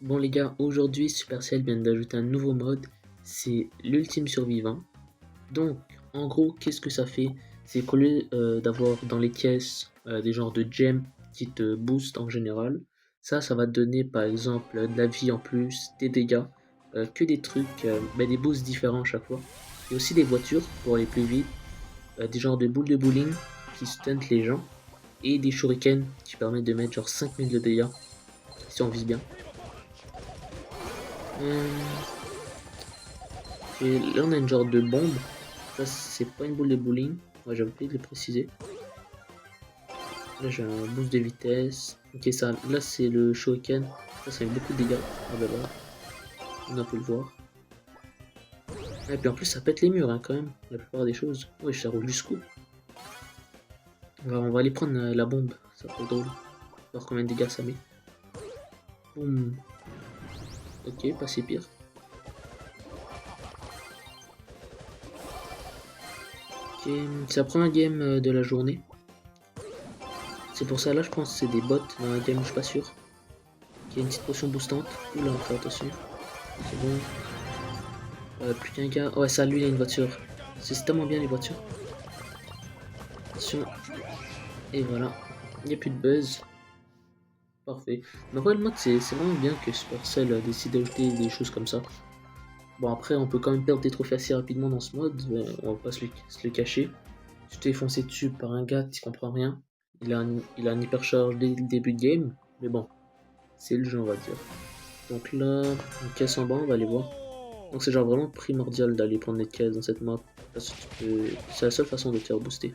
Bon les gars, aujourd'hui Supercell vient d'ajouter un nouveau mode, c'est l'ultime survivant. Donc en gros, qu'est-ce que ça fait? C'est qu'au lieu d'avoir dans les caisses des genres de gemmes qui te boostent en général, ça va te donner par exemple de la vie en plus, des dégâts, que des trucs, des boosts différents à chaque fois. Et aussi des voitures pour aller plus vite, des genres de boules de bowling qui stuntent les gens, et des shurikens qui permettent de mettre genre 5000 de dégâts si on vise bien. Euh, Et là, on a une genre de bombe. Ça, c'est pas une boule de bowling. Ouais, j'ai oublié de le préciser. Là, j'ai un boost de vitesse. Ok, ça, là, c'est le shuriken. Ça fait beaucoup de dégâts. Ah bah là, on a pu le voir. Et puis en plus, ça pète les murs, hein, quand même. La plupart des choses. Ouais, ça roule jusqu'où. On va aller prendre la bombe. Ça peut être drôle. Voir combien de dégâts ça met. Boum. Ok, pas si pire. Ok, c'est la première game de la journée. C'est pour ça, là, je pense que c'est des bots dans la game, je suis pas sûr. Il y a une petite potion boostante. Oula, on fait attention. C'est bon. Plus qu'un gars. Ouais, ça, lui, il a une voiture. C'est tellement bien les voitures. Attention. Et voilà. Il n'y a plus de buzz. Parfait. Mais ouais, le mode, c'est vraiment bien que Supercell décide d'ajouter des choses comme ça. Bon, après, on peut quand même perdre des trophées assez rapidement dans ce mode. On va pas se le cacher. Tu t'es foncé dessus par un gars, tu comprends rien. Il a un hypercharge dès le début de game. Mais bon, c'est le jeu, on va dire. Donc là, une caisse en bas, on va aller voir. Donc c'est genre vraiment primordial d'aller prendre les caisses dans cette map. Parce que c'est la seule façon de te faire booster.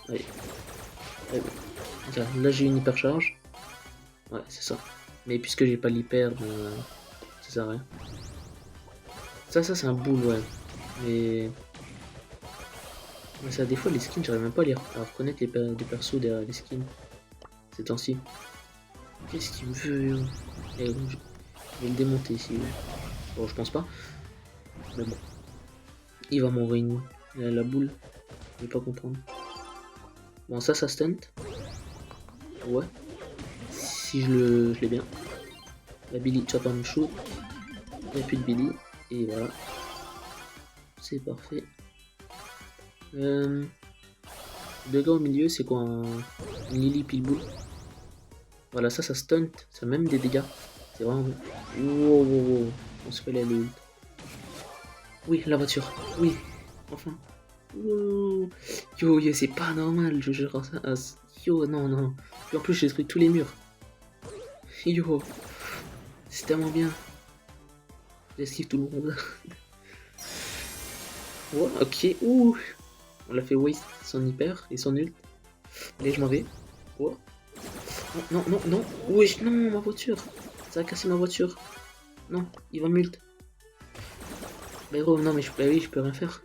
Allez. Allez. Là j'ai une hyper charge. Ouais, c'est ça. Mais puisque j'ai pas l'hyper, ça sert à rien. Ça c'est un boule, ouais. Mais ça, des fois les skins, j'arrive même pas à reconnaître les persos derrière les skins. Ces temps-ci. Qu'est-ce qu'il me veut? Je vais le démonter ici. Bon, je pense pas. Mais bon. Il va m'envoyer la boule. Je vais pas comprendre. Bon, ça stunt. Ouais. Si je l'ai bien. La Billy, tu vas pas me shoot. Il n'y a plus de Billy. Et voilà. C'est parfait. Deux gars au milieu, c'est quoi une Lily Pillbull. Voilà, ça stunt. Ça a même des dégâts. C'est vraiment. Wow, wow, wow. On se fait la ult. Oui, la voiture. Oui. Enfin. Wow. Yo, yo, c'est pas normal. Je jure ça. Yo, non, non. Puis en plus, j'ai détruit tous les murs. Yo. C'est tellement bien. J'esquive tout le monde. Oh, ok. Ouh. On l'a fait waste son hyper et son ult. Allez, je m'en vais. Oh. Non, non, non, non. Oui, non, ma voiture. Ça a cassé ma voiture. Non, il va mult. Bah gros, non, mais bah oui, je peux rien faire.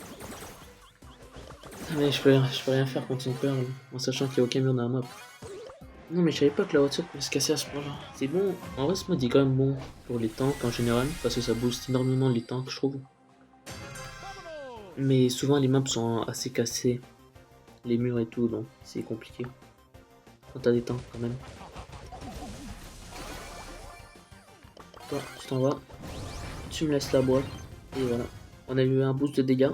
Ah, mais je peux rien faire contre une perle en sachant qu'il n'y a aucun mur dans la map. Non, mais je savais pas que la voiture pouvait se casser à ce point-là. C'est bon. En vrai, ce mode est quand même bon pour les tanks en général parce que ça booste énormément les tanks, je trouve. Mais souvent, les maps sont assez cassées. Les murs et tout, donc c'est compliqué. Quand t'as des tanks quand même. Toi, tu t'en vas. Tu me laisses la boîte. Et voilà. On a eu un boost de dégâts.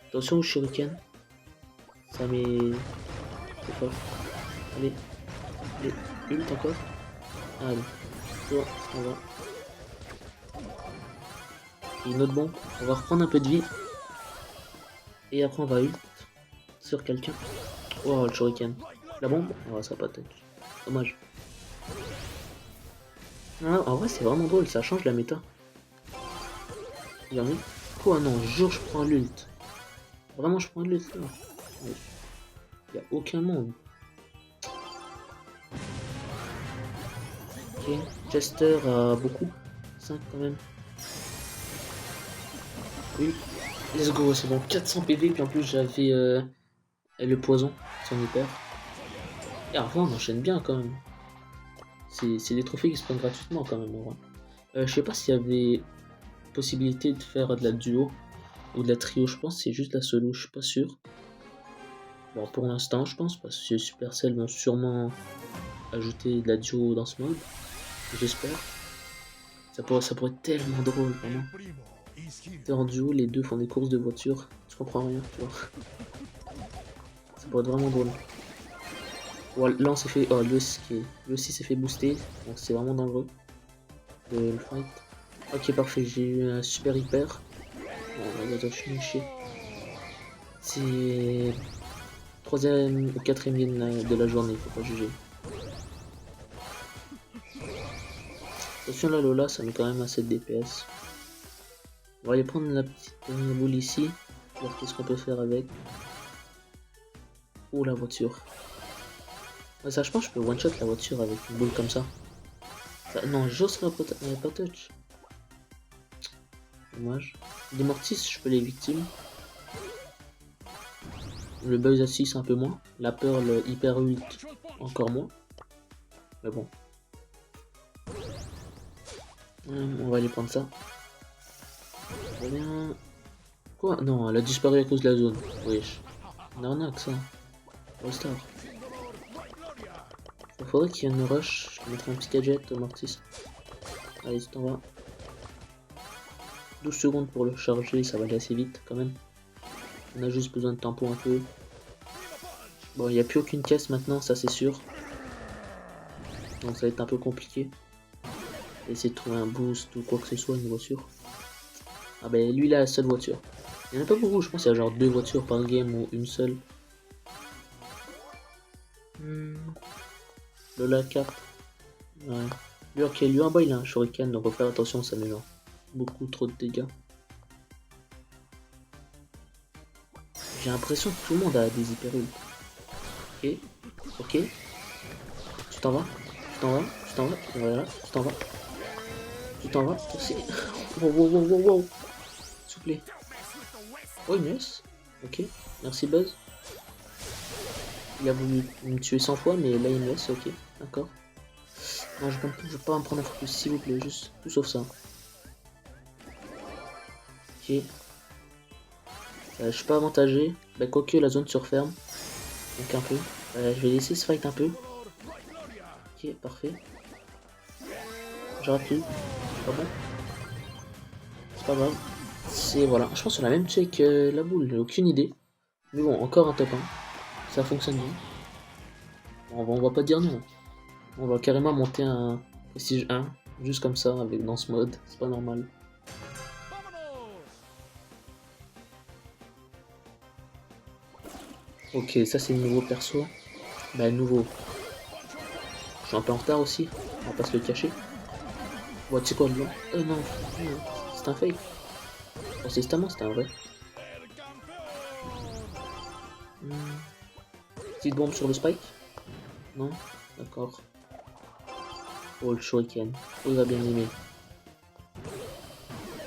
Attention au shuriken. Ça met. C'est fort. Allez. Allez. Ult encore. Allez. Toi, tu t'en vas. Et une autre bombe. On va reprendre un peu de vie. Et après on va ult sur quelqu'un. Oh le shuriken. La bombe. Oh ça va pas touch. Dommage. Ah, en vrai c'est vraiment drôle, ça change la méta. Il y en a. Quoi non, jure je prends l'ult. Vraiment je prends l'ult là. Il y a aucun monde. Ok. Chester a beaucoup. 5 quand même. Oui. Let's go, c'est bon. 400 PV, puis en plus j'avais le poison, son hyper. Et avant on enchaîne bien quand même. C'est des trophées qui se prennent gratuitement quand même en vrai. Je sais pas s'il y avait possibilité de faire de la duo ou de la trio, je pense c'est juste la solo, je suis pas sûr. Bon pour l'instant je pense parce que Supercell vont sûrement ajouter de la duo dans ce mode, j'espère. Ça pourrait être tellement drôle, vraiment. T'es en duo, les deux font des courses de voiture. Je comprends rien, tu vois. Ça pourrait être vraiment drôle. Ouais, là on s'est fait... Oh, lui aussi s'est fait booster. Donc c'est vraiment dangereux. Le fight. Ok, parfait, j'ai eu un super hyper. Bon, attends, je suis chier. C'est... Troisième ou quatrième game de la journée, faut pas juger. Attention la Lola, ça met quand même assez de DPS. On va aller prendre la petite boule ici. Voir qu'est-ce qu'on peut faire avec. Oh la voiture. Ouais, ça je pense que je peux one shot la voiture avec une boule comme ça. Non, j'ose pas touch. Dommage. Des mortis, je peux les victimes. Le buzz à 6 un peu moins. La peur, le hyper ult encore moins. Mais bon. On va aller prendre ça. Rien. Quoi? Non, elle a disparu à cause de la zone. Wesh. Non, que ça. All-Star. Il faudrait qu'il y ait une rush. Je vais mettre un petit gadget au mortis. Allez, c'est en va. 12 secondes pour le charger, ça va aller assez vite quand même. On a juste besoin de tampon un peu. Bon, il n'y a plus aucune caisse maintenant, ça c'est sûr. Donc ça va être un peu compliqué. Essayer de trouver un boost ou quoi que ce soit, une voiture. Ah ben lui il a la seule voiture. Il n'y en a pas beaucoup, je pense qu'il y a genre 2 voitures par game ou une seule. Lola carte. Ouais. Lui, ok, lui en bas il a un shuriken, donc faut faire attention, ça met genre beaucoup trop de dégâts. J'ai l'impression que tout le monde a des hyper ult. Ok. Tu t'en vas. Voilà, tu t'en vas. Aussi. Wow. S'il vous plaît. Oh, une S. Ok, merci Buzz. Il a voulu me tuer 100 fois, mais là il me laisse, ok, d'accord. Non, je peux pas en prendre un focus, s'il vous plaît, juste tout sauf ça. Ok. Je suis pas avantagé. Bah, quoique la zone se referme. Donc un peu. Je vais laisser ce fight un peu. Ok, parfait. J'aurais pu. Pas bon. C'est pas grave. C'est voilà. Je pense qu'on a même tué avec la boule, j'ai aucune idée. Mais bon, encore un top 1. Ça fonctionne bien. On va pas dire non. On va carrément monter un prestige 1. Juste comme ça, avec dans ce mode. C'est pas normal. Ok, ça c'est le nouveau perso. Bah nouveau. Je suis un peu en retard aussi. On va pas se le cacher. Ouais, tu sais quoi, non. Non. C'est un fake. Oh, c'est justement, c'était un vrai. Petite bombe sur le spike. Non. D'accord. Oh, le shuriken. Oh, il va bien aimer.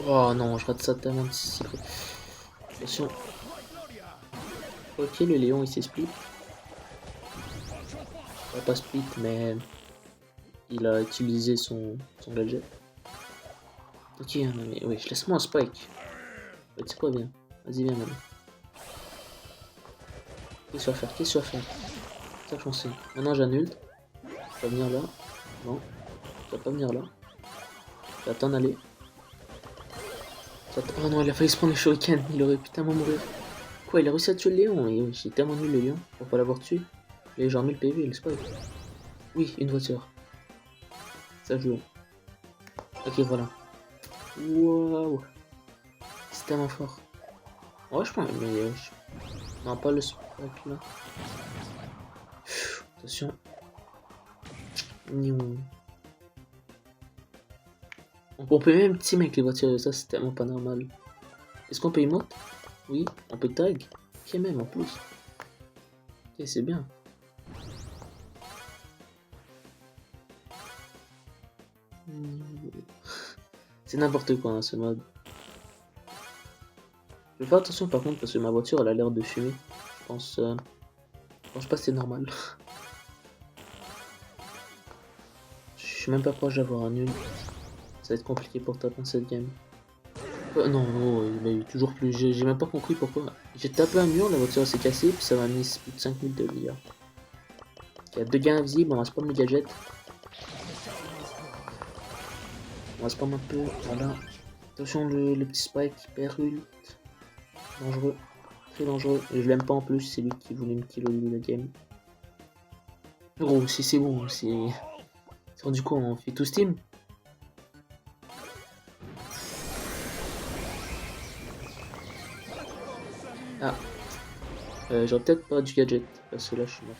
Oh non, je rate ça tellement de secret. Attention. Ok, le Léon il s'est split. Pas split, mais il a utilisé son gadget. Ok, mais oui, laisse-moi un spike. Ouais, tu sais quoi, bien. Vas-y, viens, maintenant. Qu'est-ce que tu vas faire? Ça foncé. Maintenant, j'annule. Tu vas venir là. Non. Tu vas pas venir là. Tu vas t'en aller. Oh non, il a failli se prendre le shuriken. Il aurait pu tellement mourir. Quoi, il a réussi à tuer le Léon? Et oui, j'ai tellement nul le Léon pour pas l'avoir tué. Il a genre 1000 PV, le spike. Oui, une voiture. Ça joue. Ok, voilà. Waouh. C'est tellement fort. Ouais, je pense, mais... Non, pas le spike là. Attention. On peut même team avec les voitures, ça c'est tellement pas normal. Est-ce qu'on peut emote? Oui, on peut tag. Ok, même en plus. Ok, c'est bien. C'est n'importe quoi hein, ce mode. Je vais faire attention par contre parce que ma voiture elle a l'air de fumer. Je pense pas que c'est normal. Je suis même pas proche d'avoir un nul. Ça va être compliqué pour taper cette game. Non, il a eu toujours plus. J'ai même pas compris pourquoi. J'ai tapé un mur, la voiture s'est cassée, puis ça m'a mis plus de 5000 de dégâts. Il y a 2 gains invisibles, on va spawn le gadget. On va spam un peu, voilà. Attention le petit Spike hyper ult. Dangereux, très dangereux. Et je l'aime pas en plus, c'est lui qui voulait me kill au début de la game. Gros, si c'est bon, c'est rendu quoi, on fait tout Steam. Ah, j'aurais peut-être pas du gadget, parce que là je suis mort.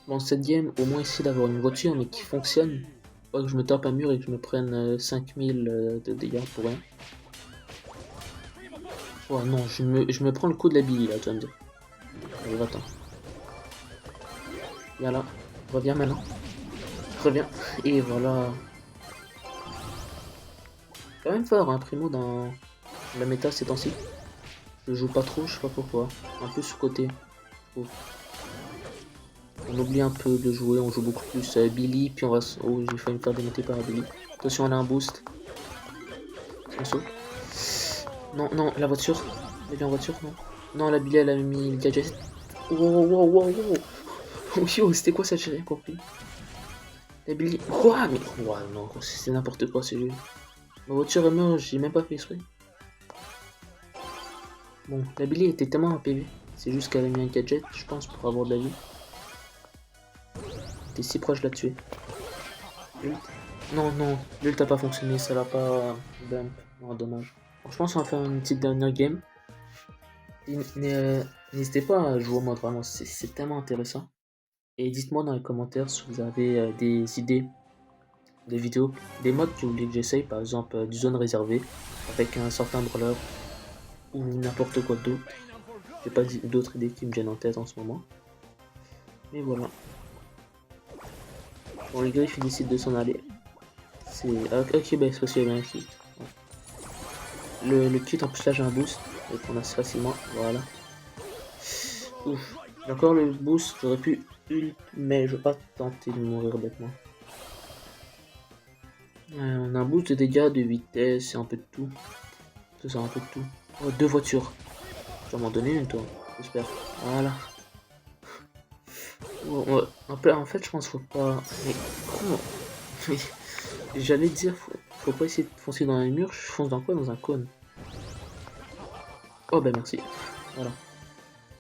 Bon, cette game, au moins essayer d'avoir une voiture mais qui fonctionne. Pas que je me tape un mur et que je me prenne 5000 de dégâts pour rien. Oh non, je me prends le coup de la Billy là, tu vas me dire. Allez, va-t'en. Viens là, reviens maintenant. Reviens. Et voilà. Quand même fort, hein, Primo dans la méta ces temps-ci. Je joue pas trop, je sais pas pourquoi. Un peu sous-côté. On oublie un peu de jouer, on joue beaucoup plus Billy, puis on va... Oh, j'ai failli me faire démonter par Billy. Attention, elle a un boost. Attention. Non, non, la voiture. Elle est en voiture, non. Non, la Billy, elle a mis le gadget. Wow, wow, wow, wow. Yo, c'était quoi ça, j'ai rien compris. La Billy... Quoi? Mais... Ouais, non, c'est n'importe quoi, ce jeu. Ma voiture est morte, j'ai même pas fait exprès. Bon, la Billy était tellement en PV. C'est juste qu'elle a mis un gadget, je pense, pour avoir de la vie. T'es si proche de la tuer. Non, non, l'ult a pas fonctionné, ça l'a pas bump. Non, dommage. Bon, je pense qu'on va faire une petite dernière game. N'hésitez pas à jouer au mode, vraiment, c'est tellement intéressant. Et dites-moi dans les commentaires si vous avez des idées, des vidéos, des modes que vous voulez que j'essaye, par exemple du zone réservée, avec un certain brawler, ou n'importe quoi d'autre. J'ai pas d'autres idées qui me viennent en tête en ce moment. Mais voilà. Bon, les griffes ils décident de s'en aller. C'est... Ok, bah c'est parce qu'il y avait un kit. Le kit en plus là j'ai un boost. Et qu'on a assez facilement. Voilà. Ouf. J'ai encore le boost. J'aurais pu ult, mais je veux pas tenter de mourir bêtement. On a un boost de dégâts, de vitesse et un peu de tout. C'est un peu de tout. Oh, deux voitures. Tu vas m'en donner une toi. J'espère. Voilà. Oh, en fait je pense qu'il faut pas... Mais comment? J'allais dire, faut pas essayer de foncer dans un mur, je fonce dans quoi? Dans un cône. Oh bah merci. Voilà.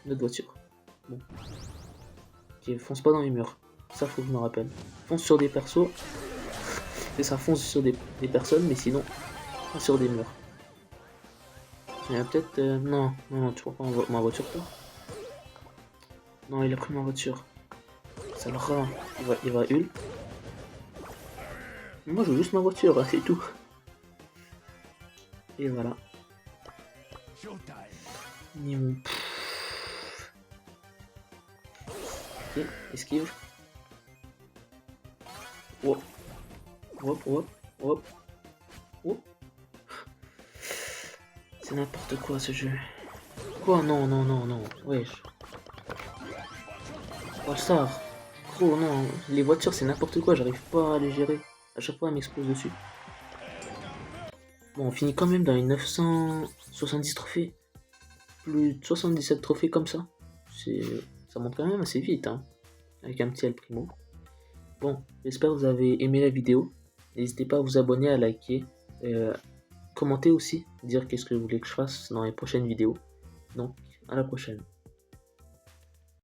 Une autre voiture. Bon. Ok, fonce pas dans les murs. Ça faut que je me rappelle. Fonce sur des persos. Et ça fonce sur des personnes, mais sinon, pas sur des murs. Il y a peut-être... non, non, non, tu prends pas ma voiture toi? Non, il a pris ma voiture. Ça le rend. Il va ult. Moi je veux juste ma voiture, c'est tout. Et voilà. Ok, esquive. Hop, hop, hop, hop, hop. C'est n'importe quoi ce jeu. Quoi? Non, non, non, non. Wesh. All-Star. Gros, non. Les voitures, c'est n'importe quoi. J'arrive pas à les gérer. À chaque fois, elles m'explosent dessus. Bon, on finit quand même dans les 970 trophées. Plus de 77 trophées comme ça. Ça monte quand même assez vite, hein. Avec un petit El Primo. Bon, j'espère que vous avez aimé la vidéo. N'hésitez pas à vous abonner, à liker. Commenter aussi. Dire qu'est-ce que vous voulez que je fasse dans les prochaines vidéos. Donc, à la prochaine.